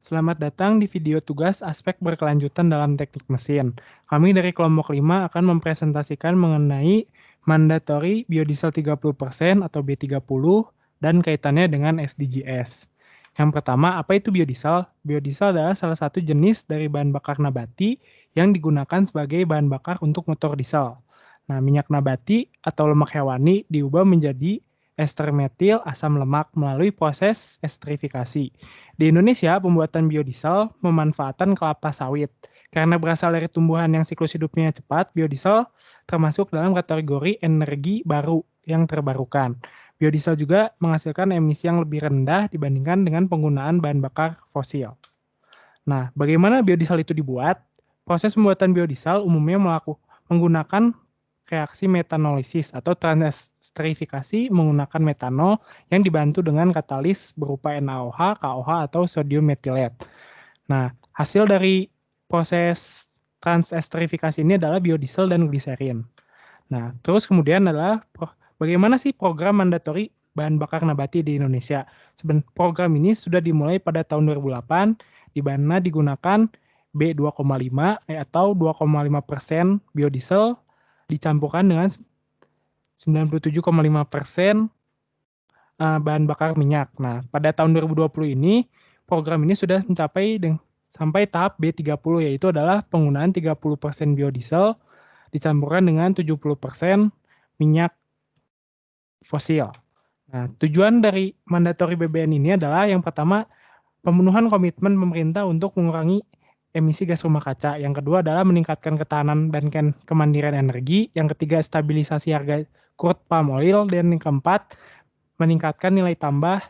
Selamat datang di video tugas aspek berkelanjutan dalam teknik mesin. Kami dari kelompok 5 akan mempresentasikan mengenai mandatory biodiesel 30% atau B30 dan kaitannya dengan SDGs. Yang pertama, apa itu biodiesel? Biodiesel adalah salah satu jenis dari bahan bakar nabati yang digunakan sebagai bahan bakar untuk motor diesel. Nah, minyak nabati atau lemak hewani diubah menjadi ester metil asam lemak melalui proses esterifikasi. Di Indonesia, pembuatan biodiesel memanfaatkan kelapa sawit. Karena berasal dari tumbuhan yang siklus hidupnya cepat, biodiesel termasuk dalam kategori energi baru yang terbarukan. Biodiesel juga menghasilkan emisi yang lebih rendah dibandingkan dengan penggunaan bahan bakar fosil. Nah, bagaimana biodiesel itu dibuat? Proses pembuatan biodiesel umumnya menggunakan reaksi metanolisis atau transesterifikasi menggunakan metanol yang dibantu dengan katalis berupa NaOH, KOH, atau sodium methylate. Nah, hasil dari proses transesterifikasi ini adalah biodiesel dan gliserin. Nah, terus kemudian adalah bagaimana sih program mandatori bahan bakar nabati di Indonesia? Program ini sudah dimulai pada tahun 2008, di mana digunakan B2,5 atau 2,5% biodiesel dicampurkan dengan 97,5% bahan bakar minyak. Nah, pada tahun 2020 ini, program ini sudah mencapai sampai tahap B30, yaitu adalah penggunaan 30% biodiesel dicampurkan dengan 70% minyak fosil. Nah, tujuan dari mandatori BBN ini adalah yang pertama, pemenuhan komitmen pemerintah untuk mengurangi emisi gas rumah kaca. Yang kedua adalah meningkatkan ketahanan dan kemandirian energi. Yang ketiga, stabilisasi harga crude palm oil. Dan yang keempat, meningkatkan nilai tambah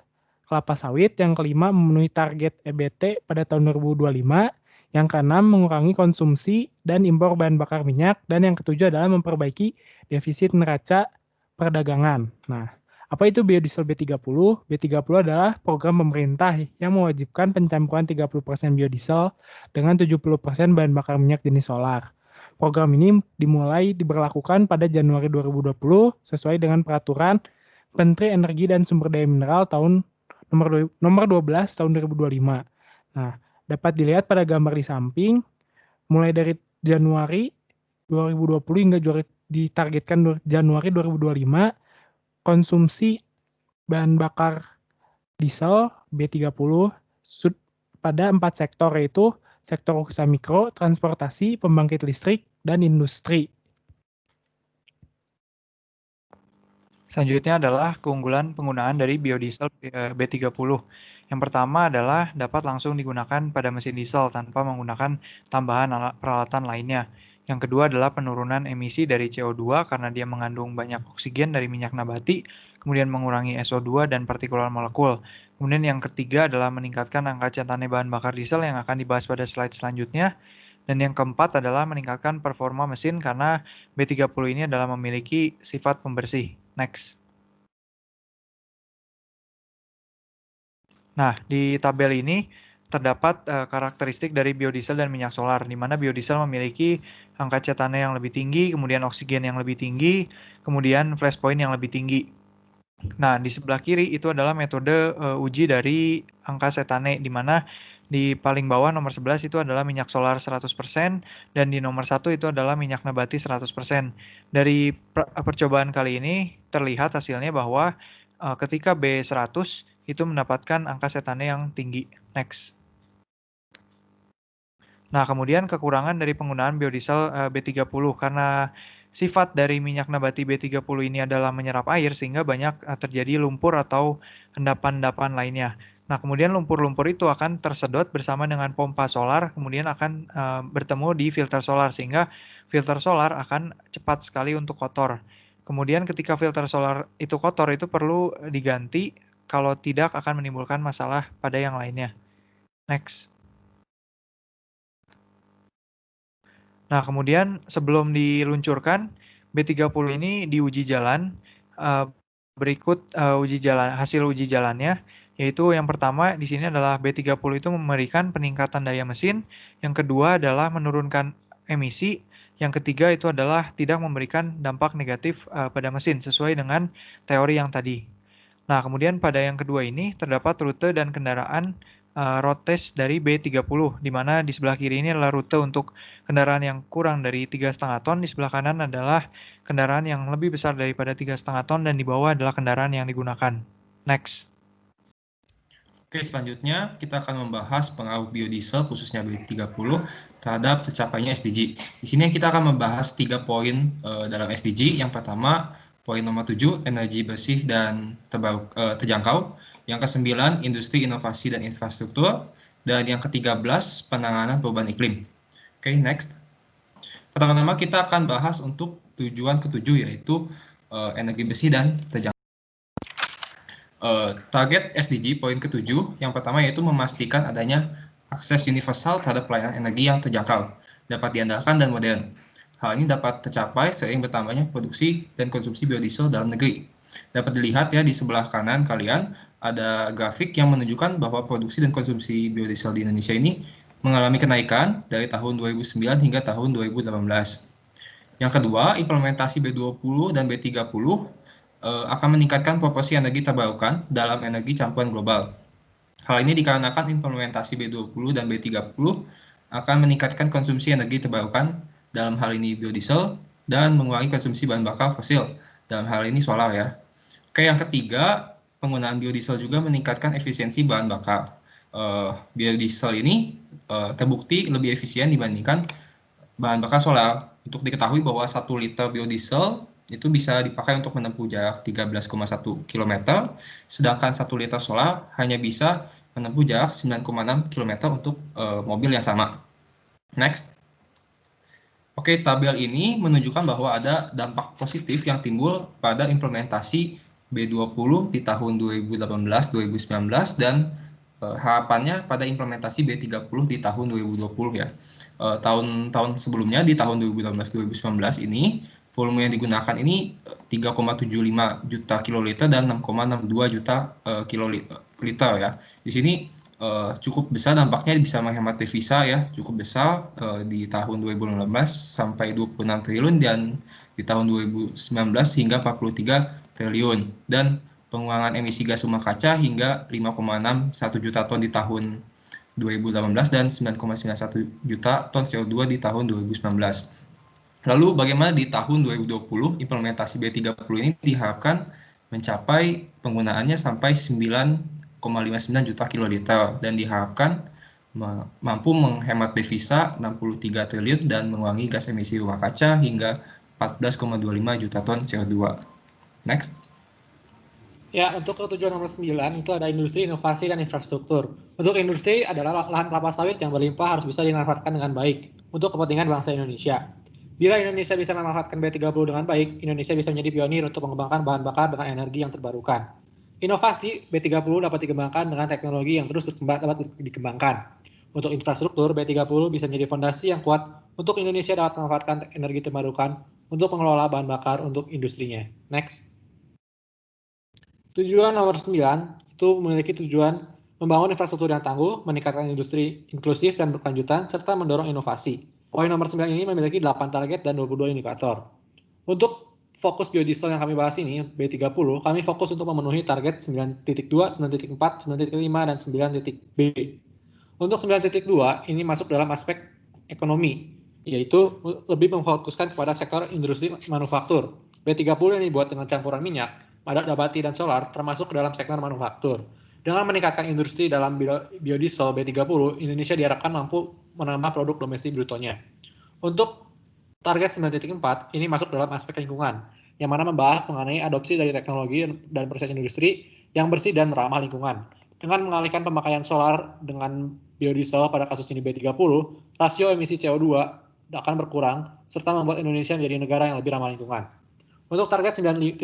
kelapa sawit. Yang kelima, memenuhi target EBT pada tahun 2025. Yang keenam, mengurangi konsumsi dan impor bahan bakar minyak. Dan yang ketujuh adalah memperbaiki defisit neraca perdagangan. Nah, apa itu biodiesel B30? B30 adalah program pemerintah yang mewajibkan pencampuran 30% biodiesel dengan 70% bahan bakar minyak jenis solar. Program ini dimulai diberlakukan pada Januari 2020 sesuai dengan peraturan Menteri Energi dan Sumber Daya Mineral tahun nomor 12 tahun 2025. Nah, dapat dilihat pada gambar di samping, mulai dari Januari 2020 hingga ditargetkan Januari 2025, konsumsi bahan bakar diesel B30 pada 4 sektor, yaitu sektor usaha mikro, transportasi, pembangkit listrik, dan industri. Selanjutnya adalah keunggulan penggunaan dari biodiesel B30. Yang pertama adalah dapat langsung digunakan pada mesin diesel tanpa menggunakan tambahan peralatan lainnya. Yang kedua adalah penurunan emisi dari CO2 karena dia mengandung banyak oksigen dari minyak nabati, kemudian mengurangi SO2 dan partikulat molekul. Kemudian yang ketiga adalah meningkatkan angka cetane bahan bakar diesel yang akan dibahas pada slide selanjutnya. Dan yang keempat adalah meningkatkan performa mesin karena B30 ini adalah memiliki sifat pembersih. Next. Nah, di tabel ini terdapat karakteristik dari biodiesel dan minyak solar, di mana biodiesel memiliki angka cetane yang lebih tinggi, kemudian oksigen yang lebih tinggi, kemudian flash point yang lebih tinggi. Nah, di sebelah kiri itu adalah metode uji dari angka cetane, di mana di paling bawah nomor 11 itu adalah minyak solar 100% dan di nomor 1 itu adalah minyak nabati 100%. Dari percobaan kali ini terlihat hasilnya bahwa ketika B100 itu mendapatkan angka cetane yang tinggi. Next. Nah, kemudian kekurangan dari penggunaan biodiesel B30 karena sifat dari minyak nabati B30 ini adalah menyerap air sehingga banyak terjadi lumpur atau endapan-endapan lainnya. Nah, kemudian lumpur-lumpur itu akan tersedot bersama dengan pompa solar, kemudian akan bertemu di filter solar sehingga filter solar akan cepat sekali untuk kotor. Kemudian ketika filter solar itu kotor itu perlu diganti, kalau tidak akan menimbulkan masalah pada yang lainnya. Next. Nah, kemudian sebelum diluncurkan, B30 ini diuji jalan. Berikut hasil uji jalannya, yaitu yang pertama di sini adalah B30 itu memberikan peningkatan daya mesin, yang kedua adalah menurunkan emisi, yang ketiga itu adalah tidak memberikan dampak negatif pada mesin sesuai dengan teori yang tadi. Nah, kemudian pada yang kedua ini terdapat rute dan kendaraan road test dari B30, di mana di sebelah kiri ini adalah rute untuk kendaraan yang kurang dari 3,5 ton, di sebelah kanan adalah kendaraan yang lebih besar daripada 3,5 ton, dan di bawah adalah kendaraan yang digunakan. Next. Oke, selanjutnya kita akan membahas pengaruh biodiesel khususnya B30 terhadap tercapainya SDG. Di sini kita akan membahas 3 poin dalam SDG. Yang pertama, poin nomor 7, energi bersih dan terjangkau. Yang ke-9, industri, inovasi, dan infrastruktur. Dan yang ke-13, penanganan perubahan iklim. Oke, next. Pertama-tama kita akan bahas untuk tujuan ke-7, yaitu energi bersih dan terjangkau. Target SDG poin ke-7 yang pertama yaitu memastikan adanya akses universal terhadap pelayanan energi yang terjangkau, dapat diandalkan dan modern. Hal ini dapat tercapai seiring bertambahnya produksi dan konsumsi biodiesel dalam negeri. Dapat dilihat ya di sebelah kanan kalian ada grafik yang menunjukkan bahwa produksi dan konsumsi biodiesel di Indonesia ini mengalami kenaikan dari tahun 2009 hingga tahun 2018. Yang kedua, implementasi B20 dan B30 akan meningkatkan proporsi energi terbarukan dalam energi campuran global. Hal ini dikarenakan implementasi B20 dan B30 akan meningkatkan konsumsi energi terbarukan, dalam hal ini biodiesel, dan mengurangi konsumsi bahan bakar fosil, dalam hal ini solar ya. Oke, yang ketiga, penggunaan biodiesel juga meningkatkan efisiensi bahan bakar. Biodiesel ini terbukti lebih efisien dibandingkan bahan bakar solar. Untuk diketahui bahwa 1 liter biodiesel itu bisa dipakai untuk menempuh jarak 13,1 km, sedangkan 1 liter solar hanya bisa menempuh jarak 9,6 km untuk mobil yang sama. Next. Oke, tabel ini menunjukkan bahwa ada dampak positif yang timbul pada implementasi B20 di tahun 2018-2019 dan harapannya pada implementasi B30 di tahun 2020 ya. Tahun-tahun sebelumnya di tahun 2018-2019 ini volume yang digunakan ini 3,75 juta kiloliter dan 6,62 juta kiloliter ya. Di sini cukup besar dampaknya, bisa menghemat devisa ya, cukup besar di tahun 2016 sampai 26 triliun dan di tahun 2019 hingga 43 triliun dan pengurangan emisi gas rumah kaca hingga 5,61 juta ton di tahun 2018 dan 9,91 juta ton CO2 di tahun 2019. Lalu bagaimana di tahun 2020 implementasi B30 ini diharapkan mencapai penggunaannya sampai 9,59 juta kiloliter dan diharapkan mampu menghemat devisa 63 triliun dan mengurangi gas emisi rumah kaca hingga 14,25 juta ton CO2. Next. Ya, untuk tujuan nomor 9 itu ada industri, inovasi, dan infrastruktur. Untuk industri adalah lahan kelapa sawit yang berlimpah harus bisa dimanfaatkan dengan baik untuk kepentingan bangsa Indonesia. Bila Indonesia bisa memanfaatkan B30 dengan baik, Indonesia bisa menjadi pionir untuk mengembangkan bahan bakar dengan energi yang terbarukan. Inovasi, B30 dapat dikembangkan dengan teknologi yang terus dapat dikembangkan. Untuk infrastruktur, B30 bisa menjadi fondasi yang kuat untuk Indonesia dapat memanfaatkan energi terbarukan untuk mengelola bahan bakar untuk industrinya. Next. Tujuan nomor 9 itu memiliki tujuan membangun infrastruktur yang tangguh, meningkatkan industri inklusif dan berkelanjutan, serta mendorong inovasi. Poin nomor 9 ini memiliki 8 target dan 22 indikator. Untuk fokus biodiesel yang kami bahas ini, B30, kami fokus untuk memenuhi target 9.2, 9.4, 9.5, dan 9.B. Untuk 9.2, ini masuk dalam aspek ekonomi, yaitu lebih memfokuskan kepada sektor industri manufaktur. B30 yang dibuat dengan campuran minyak, padat nabati dan solar termasuk ke dalam sektor manufaktur. Dengan meningkatkan industri dalam biodiesel B30, Indonesia diharapkan mampu menambah produk domestik brutonya. Untuk target 9.4 ini masuk dalam aspek lingkungan, yang mana membahas mengenai adopsi dari teknologi dan proses industri yang bersih dan ramah lingkungan. Dengan mengalihkan pemakaian solar dengan biodiesel pada kasus ini B30, rasio emisi CO2 akan berkurang, serta membuat Indonesia menjadi negara yang lebih ramah lingkungan. Untuk target 9.5,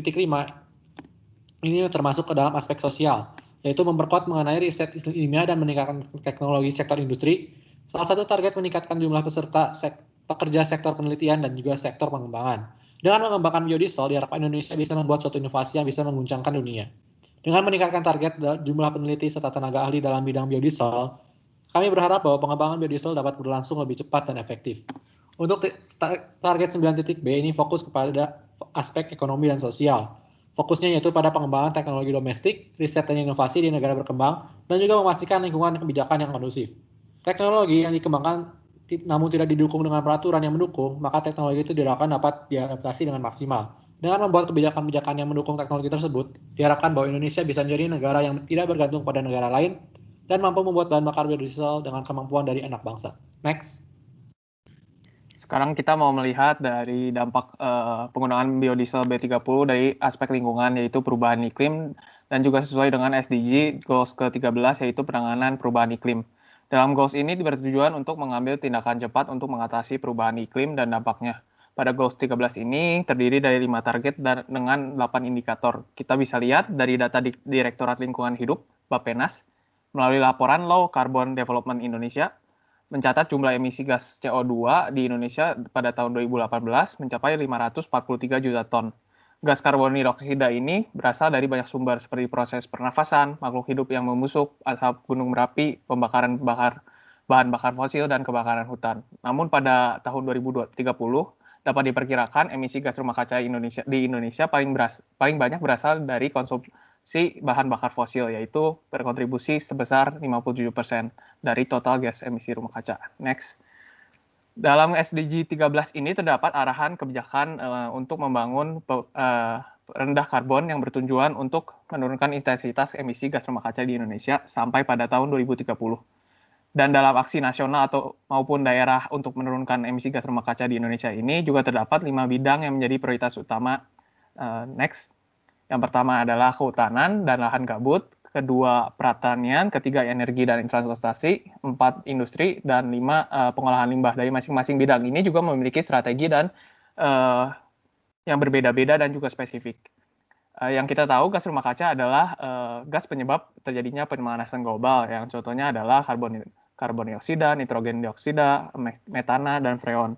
ini termasuk ke dalam aspek sosial, yaitu memperkuat mengenai riset ilmiah dan meningkatkan teknologi sektor industri. Salah satu target meningkatkan jumlah peserta pekerja sektor penelitian dan juga sektor pengembangan. Dengan mengembangkan biodiesel, diharapkan Indonesia bisa membuat suatu inovasi yang bisa mengguncangkan dunia. Dengan meningkatkan target jumlah peneliti serta tenaga ahli dalam bidang biodiesel, kami berharap bahwa pengembangan biodiesel dapat berlangsung lebih cepat dan efektif. Untuk target 9.B ini fokus kepada aspek ekonomi dan sosial. Fokusnya yaitu pada pengembangan teknologi domestik, riset dan inovasi di negara berkembang, dan juga memastikan lingkungan kebijakan yang kondusif. Teknologi yang dikembangkan namun tidak didukung dengan peraturan yang mendukung, maka teknologi itu diharapkan dapat diadaptasi dengan maksimal. Dengan membuat kebijakan-kebijakan yang mendukung teknologi tersebut, diharapkan bahwa Indonesia bisa menjadi negara yang tidak bergantung pada negara lain dan mampu membuat bahan bakar biodiesel dengan kemampuan dari anak bangsa. Next. Sekarang kita mau melihat dari dampak penggunaan biodiesel B30 dari aspek lingkungan, yaitu perubahan iklim, dan juga sesuai dengan SDG Goals ke-13, yaitu penanganan perubahan iklim. Dalam goals ini bertujuan untuk mengambil tindakan cepat untuk mengatasi perubahan iklim dan dampaknya. Pada Goals 13 ini terdiri dari 5 target dan dengan 8 indikator. Kita bisa lihat dari data Direktorat Lingkungan Hidup, Bappenas, melalui laporan Low Carbon Development Indonesia, mencatat jumlah emisi gas CO2 di Indonesia pada tahun 2018 mencapai 543 juta ton. Gas karbon dioksida ini berasal dari banyak sumber seperti proses pernafasan, makhluk hidup yang membusuk, asap gunung berapi, pembakaran bahan bakar fosil, dan kebakaran hutan. Namun pada tahun 2030 dapat diperkirakan emisi gas rumah kaca di Indonesia paling banyak berasal dari konsumsi bahan bakar fosil, yaitu berkontribusi sebesar 57% dari total gas emisi rumah kaca. Next. Dalam SDG 13 ini terdapat arahan kebijakan untuk membangun rendah karbon yang bertujuan untuk menurunkan intensitas emisi gas rumah kaca di Indonesia sampai pada tahun 2030. Dan dalam aksi nasional maupun daerah untuk menurunkan emisi gas rumah kaca di Indonesia ini juga terdapat 5 bidang yang menjadi prioritas utama. Next. Yang pertama adalah kehutanan dan lahan gambut, kedua pertanian, ketiga energi dan transportasi, 4 industri, dan 5 pengolahan limbah. Dari masing-masing bidang ini juga memiliki strategi dan yang berbeda-beda dan juga spesifik. Yang kita tahu gas rumah kaca adalah gas penyebab terjadinya pemanasan global, yang contohnya adalah karbon dioksida, nitrogen dioksida, metana, dan freon.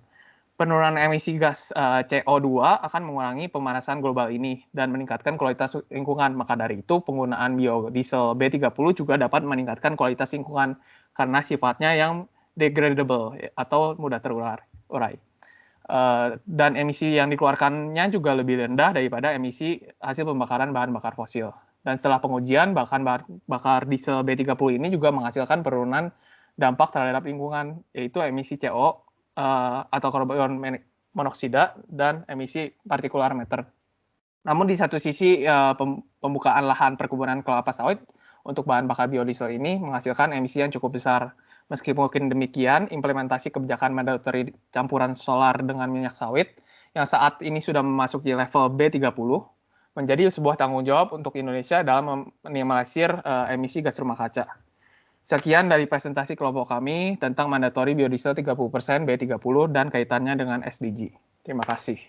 Penurunan emisi gas CO2 akan mengurangi pemanasan global ini dan meningkatkan kualitas lingkungan. Maka dari itu, penggunaan biodiesel B30 juga dapat meningkatkan kualitas lingkungan karena sifatnya yang degradable atau mudah terurai. Dan emisi yang dikeluarkannya juga lebih rendah daripada emisi hasil pembakaran bahan bakar fosil. Dan setelah pengujian, bahan bakar diesel B30 ini juga menghasilkan penurunan dampak terhadap lingkungan, yaitu emisi CO atau karbon monoksida dan emisi partikular matter. Namun di satu sisi pembukaan lahan perkebunan kelapa sawit untuk bahan bakar biodiesel ini menghasilkan emisi yang cukup besar. Meskipun demikian, implementasi kebijakan mandatory campuran solar dengan minyak sawit yang saat ini sudah memasuki level B30 menjadi sebuah tanggung jawab untuk Indonesia dalam meminimalisir emisi gas rumah kaca. Sekian dari presentasi kelompok kami tentang mandatory biodiesel 30% B30 dan kaitannya dengan SDG. Terima kasih.